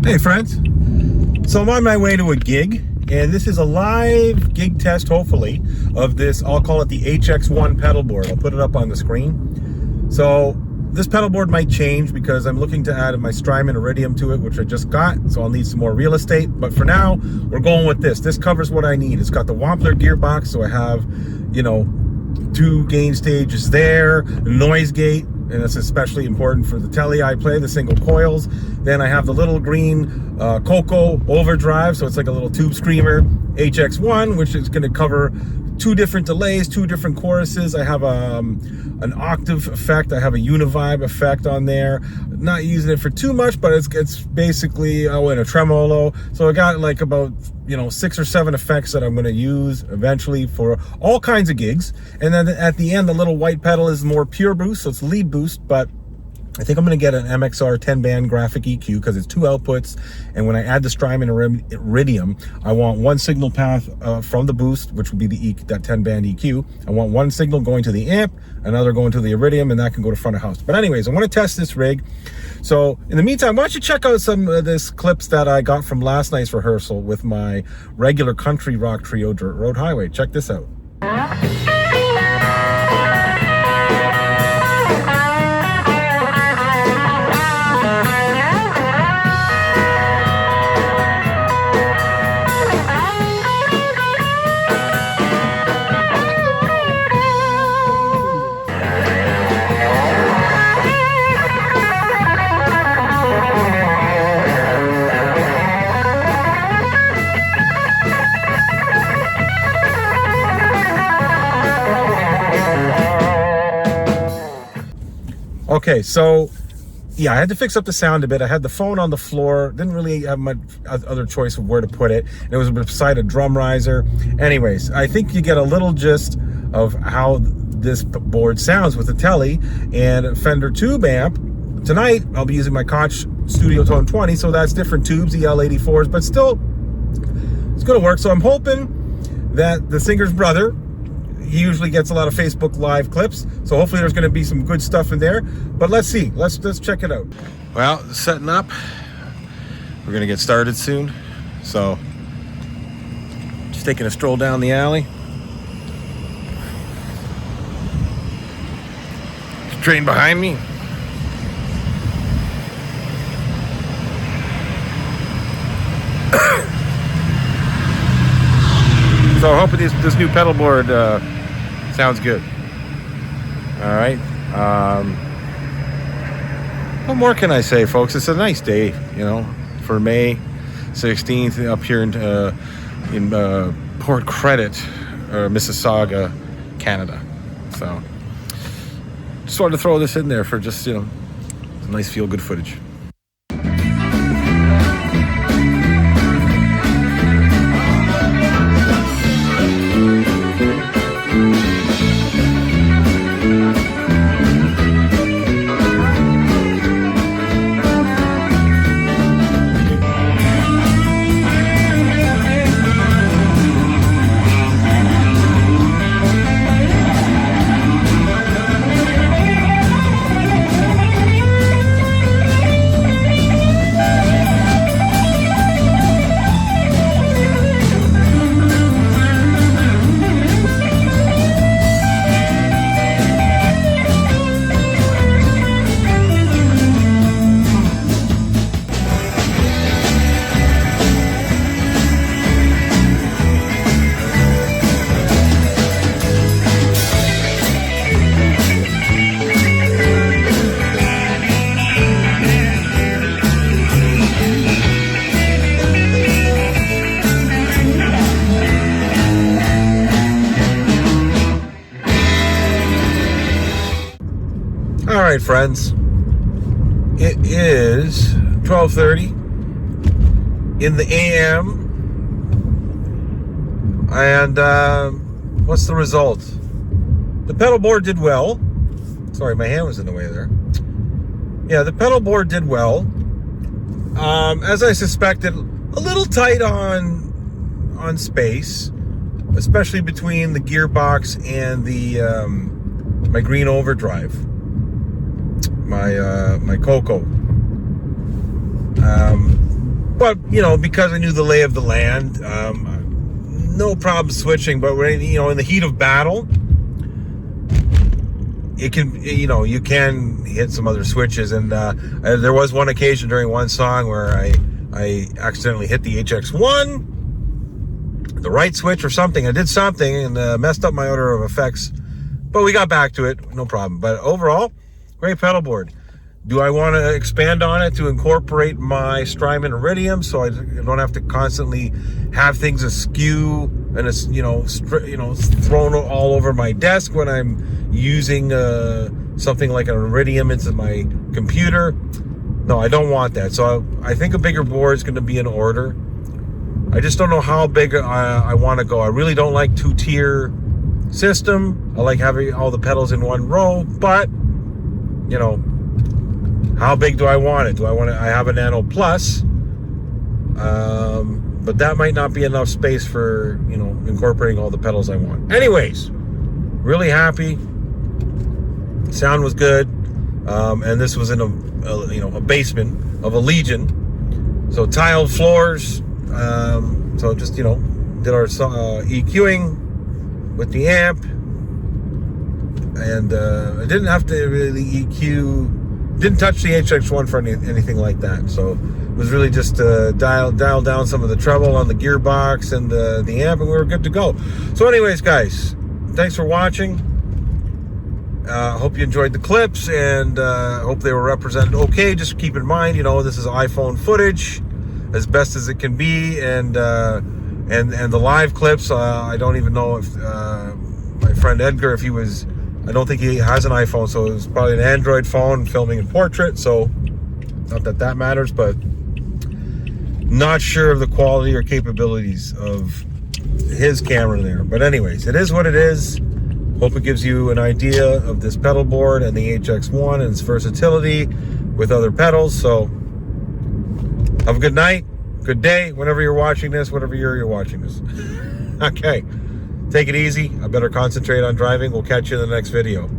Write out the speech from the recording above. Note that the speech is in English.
Hey friends, so I'm on my way to a gig, and this is a live gig test, hopefully, of this, I'll call it the HX1 pedal board. I'll put it up on the screen. So this pedal board might change because I'm looking to add my Strymon Iridium to it, which I just got, so I'll need some more real estate. But for now, we're going with this. This covers what I need. It's got the Wampler gearbox, so I have, you know, 2 gain stages there, noise gate, and it's especially important for the telly I play, the single coils. Then I have the little green Coco overdrive, so it's like a little tube screamer. HX1, which is going to cover 2 different delays, 2 different choruses. I have an octave effect. I have a univibe effect on there. Not using it for too much, but it's basically, and a tremolo. So I got like about, 6 or 7 effects that I'm going to use eventually for all kinds of gigs. And then at the end, the little white pedal is more pure boost, so it's lead boost, but I think I'm going to get an MXR 10-band graphic EQ because it's 2 outputs, and when I add the Strymon Iridium, I want 1 signal path from the boost, which would be that 10-band EQ. I want 1 signal going to the amp, another going to the Iridium, and that can go to front of house. But anyways, I want to test this rig. So in the meantime, why don't you check out some of this clips that I got from last night's rehearsal with my regular country rock trio, Dirt Road Highway. Check this out. Okay, so yeah, I had to fix up the sound a bit. I had the phone on the floor, didn't really have much other choice of where to put it. And it was beside a drum riser. Anyways, I think you get a little gist of how this board sounds with the telly and a Fender tube amp. Tonight, I'll be using my Koch Studio Tone 20, so that's different tubes, EL84s, but still, it's gonna work. So I'm hoping that the singer's brother, he usually gets a lot of Facebook Live clips, so hopefully there's going to be some good stuff in there. But let's see. Let's check it out. Well, setting up. We're going to get started soon. So, just taking a stroll down the alley. Train behind me. So hoping this new pedal board sounds good. All right. What more can I say, folks? It's a nice day, for May 16th up here in Port Credit, Mississauga, Canada. So just wanted to throw this in there for just, some nice feel-good footage. All right, friends, it is 12:30 in the AM, and what's the result? The pedal board did well. Sorry, my hand was in the way there. Yeah, the pedal board did well. As I suspected, a little tight on space, especially between the gearbox and the my green overdrive, my Coco. But, you know, because I knew the lay of the land, no problem switching. But when, you know, in the heat of battle, it can, you know, you can hit some other switches. And there was one occasion during one song where I accidentally hit the HX1, the right switch or something. I did something and messed up my order of effects. But we got back to it, no problem. But overall, great pedal board. Do I want to expand on it to incorporate my Strymon Iridium so I don't have to constantly have things askew and it's, you know, thrown all over my desk when I'm using something like an Iridium into my computer? No, I don't want that. So I think a bigger board is going to be in order. I just don't know how big I want to go. I really don't like two-tier system. I like having all the pedals in one row, but, you know, how big do I want it? I have a Nano Plus, but that might not be enough space for, you know, incorporating all the pedals I want. Anyways, really happy. Sound was good, and this was in a basement of a Legion, so tiled floors. So just, you know, did our EQing with the amp, and I didn't have to really EQ. Didn't touch the HX1 for anything like that. So it was really just dial down some of the treble on the gearbox and the amp, and we were good to go. So anyways, guys, thanks for watching. Hope you enjoyed the clips, and hope they were represented okay. Just keep in mind, you know, this is iPhone footage as best as it can be, and the live clips, I don't even know if my friend Edgar, if he was, I don't think he has an iPhone, so it was probably an Android phone filming in portrait, so not that that matters, but not sure of the quality or capabilities of his camera there. But anyways, it is what it is. Hope it gives you an idea of this pedal board and the HX1 and its versatility with other pedals. So have a good night, good day, whenever you're watching this, whatever year you're watching this. Okay. Take it easy. I better concentrate on driving. We'll catch you in the next video.